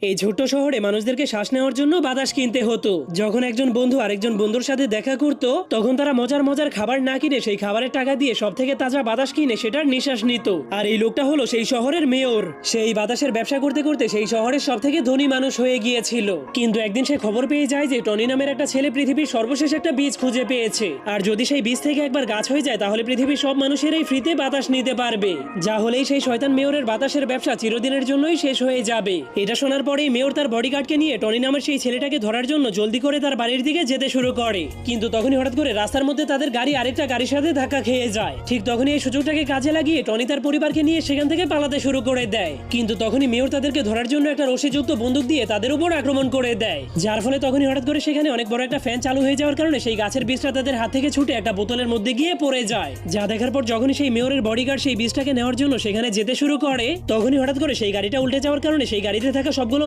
এই ছোট্ট শহরে মানুষদেরকে শ্বাস নেওয়ার জন্য বাতাস কিনতে হতো। যখন একজন বন্ধু আরেকজন বন্ধুর সাথে দেখা করত, তখন তারা মজার মজার খাবার না কিনে সেই খাবারের টাকা দিয়ে সব থেকে তাজা বাতাস কিনে সেটার নিঃশ্বাস নিত। আর এই লোকটা হলো সেই শহরের মেয়র। সেই বাতাসের ব্যবসা করতে করতে সেই শহরের সব থেকে ধনী মানুষ হয়ে গিয়েছিল। কিন্তু একদিন সে খবর পেয়ে যায় যে টনি নামের একটা ছেলে পৃথিবীর সর্বশেষ একটা বীজ খুঁজে পেয়েছে, আর যদি সেই বীজ থেকে একবার গাছ হয়ে যায় তাহলে পৃথিবীর সব মানুষেরাই ফ্রিতে বাতাস নিতে পারবে। যা হলেই সেই শয়তান মেয়রের বাতাসের ব্যবসা চিরদিনের জন্যই শেষ হয়ে যাবে। এটা শোনার পরেই মেয়র তার বডিগার্ডকে নিয়ে টনি নামের সেই ছেলেটাকে ধরার জন্য জলদি করে তার বাড়ির দিকে যেতে শুরু করে। কিন্তু তখনই হঠাৎ করে রাস্তার মধ্যে তাদের গাড়ি আরেকটা গাড়ির সাথে ধাক্কা খেয়ে যায়। ঠিক তখনই এই সুযোগটাকে কাজে লাগিয়ে টনি তার পরিবারকে নিয়ে সেখান থেকে পালাতে শুরু করে দেয়। কিন্তু তখনই মেয়র তাদেরকে ধরার জন্য একটা রশিযুক্ত বন্দুক দিয়ে তাদের উপর আক্রমণ করে দেয়, যার ফলে তখনই হঠাৎ করে সেখানে অনেক বড় একটা ফ্যান চালু হয়ে যাওয়ার কারণে সেই গাছের বীজটা তাদের হাত থেকে ছুটে একটা বোতলের মধ্যে গিয়ে পড়ে যায়। যা দেখার পর যখনই সেই মেয়রের বডিগার্ড সেই বীজটাকে নেওয়ার জন্য সেখানে যেতে শুরু করে, তখনই হঠাৎ করে সেই গাড়িটা উল্টে যাওয়ার কারণে সেই গাড়িতে থাকা সবগুলো